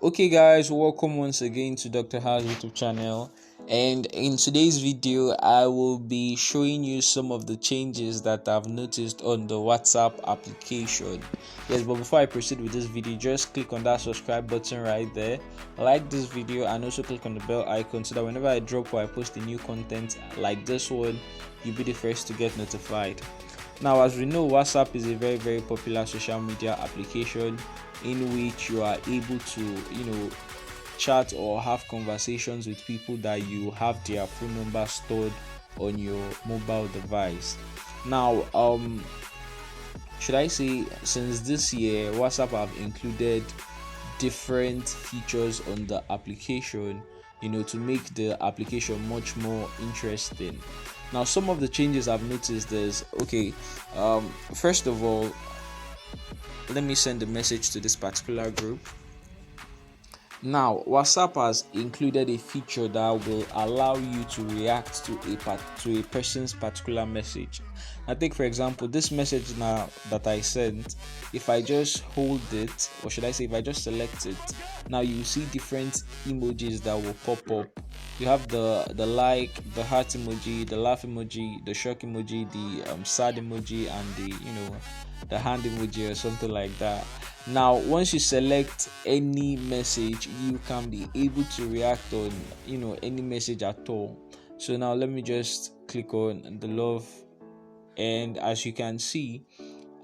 Okay guys, welcome once again to Dr. House YouTube channel, and in today's video I will be showing you some of the changes that I've noticed on the WhatsApp application. Yes, but before I proceed with this video, just click on that subscribe button right there, like this video, and also click on the bell icon so that whenever I drop or I post a new content like this one, you'll be the first to get notified. Now, as we know, WhatsApp is a very popular social media application in which you are able to chat or have conversations with people that you have their phone number stored on your mobile device. Now, should I say, since this year, WhatsApp have included different features on the application, to make the application much more interesting. Now, some of the changes I've noticed is first of all, let me send a message to this particular group. Now, WhatsApp has included a feature that will allow you to react to a person's particular message. I think, for example, this message now that I sent, if I just hold it, or should I say, if I just select it, now you see different emojis that will pop up. You have the like, the heart emoji, the laugh emoji, the shock emoji, the sad emoji, and the hand emoji or something like that. Now, once you select any message, you can be able to react on any message at all. So now let me just click on the love, and as you can see,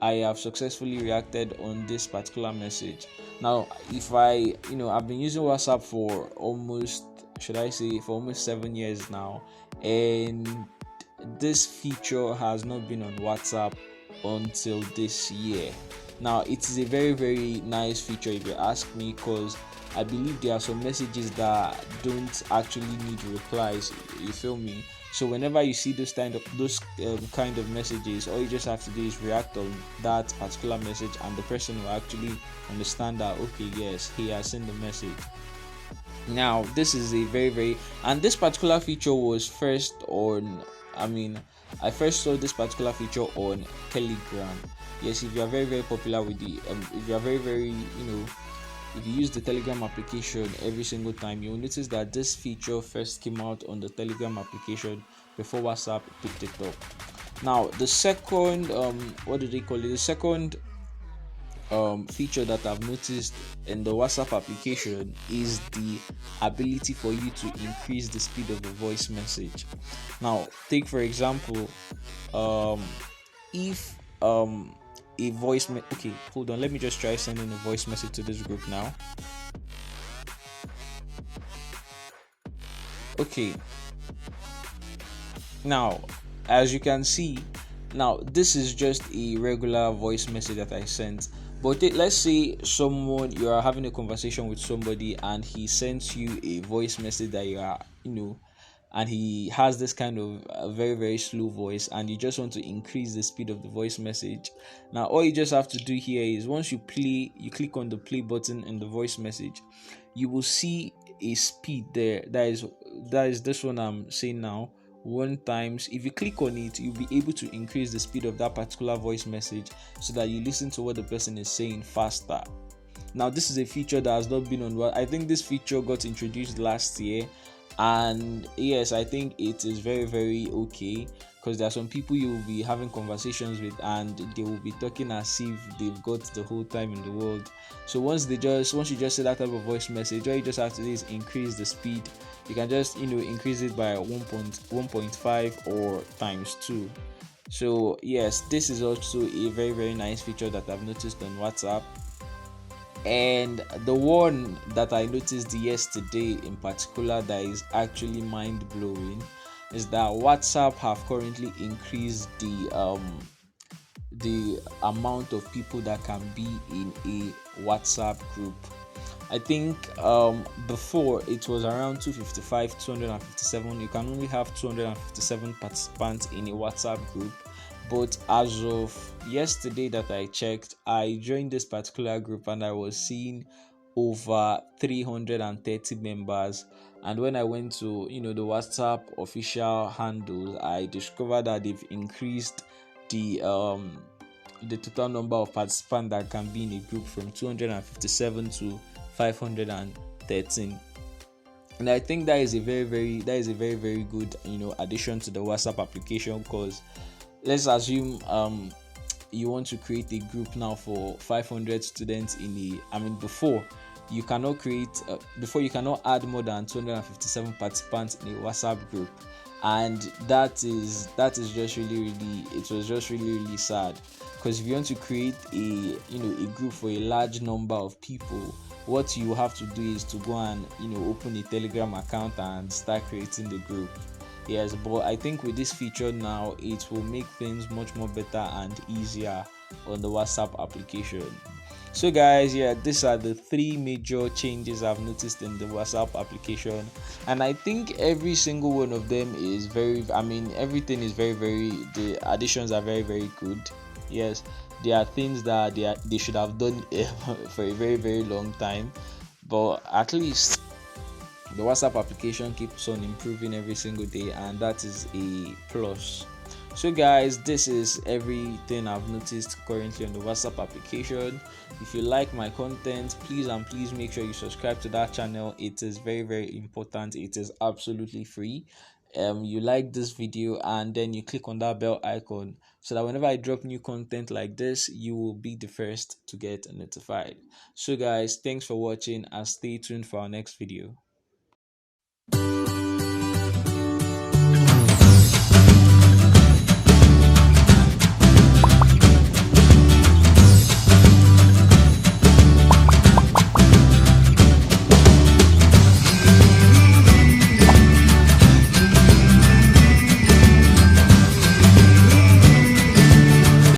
I have successfully reacted on this particular message. Now, if I've been using WhatsApp for almost 7 years now, and this feature has not been on WhatsApp until this year. Now, it is a very nice feature if you ask me, because I believe there are some messages that don't actually need replies. You feel me? So whenever you see those kind of messages, all you just have to do is react on that particular message, and the person will actually understand that, okay, yes, he has sent the message. Now, this is a and this particular feature was first on, I first saw this particular feature on Telegram. Yes, if you are very popular with the if you are if you use the Telegram application every single time, you'll notice that this feature first came out on the Telegram application before WhatsApp picked it up. Now, the second the second feature that I've noticed in the WhatsApp application is the ability for you to increase the speed of a voice message. Now, take for example, if a voice okay, hold on, let me just try sending a voice message to this group now. Okay, now as you can see, now this is just a regular voice message that I sent. But let's say you are having a conversation with somebody and he sends you a voice message that you are and he has this kind of very slow voice, and you just want to increase the speed of the voice message. Now, all you just have to do here is, once you click on the play button in the voice message, you will see a speed there. That is this one I'm saying now. 1 times, if you click on it, you'll be able to increase the speed of that particular voice message so that you listen to what the person is saying faster. Now, this is a feature that has not been on. I think this feature got introduced last year, and yes, I think it is very okay, because there are some people you will be having conversations with and they will be talking as if they've got the whole time in the world. So once you just say that type of voice message, all you just have to do is increase the speed. You can just increase it by 1.5 or times 2. So yes, this is also a very nice feature that I've noticed on WhatsApp. And the one that I noticed yesterday in particular that is actually mind-blowing is that WhatsApp have currently increased the amount of people that can be in a WhatsApp group. I think before it was around 257. You can only have 257 participants in a WhatsApp group. But as of yesterday that I checked, I joined this particular group and I was seeing over 330 members. And when I went to the WhatsApp official handle, I discovered that they've increased the total number of participants that can be in a group from 257 to 513. And I think that is a very good addition to the WhatsApp application, because let's assume you want to create a group now for 500 students in a I mean before you cannot add more than 257 participants in a WhatsApp group. And that is just really it was just really sad, because if you want to create a group for a large number of people, what you have to do is to go and open a Telegram account and start creating the group. Yes, but I think with this feature now, it will make things much more better and easier on the WhatsApp application. So guys, yeah, these are the three major changes I've noticed in the WhatsApp application, and I think every single one of them is everything is the additions are very good. Yes, there are things that they should have done for a very long time, but at least the WhatsApp application keeps on improving every single day, and that is a plus. So guys, this is everything I've noticed currently on the WhatsApp application. If you like my content, please make sure you subscribe to that channel. It is very important. It is absolutely free. You like this video and then you click on that bell icon, so that whenever I drop new content like this, you will be the first to get notified. So guys, thanks for watching and stay tuned for our next video.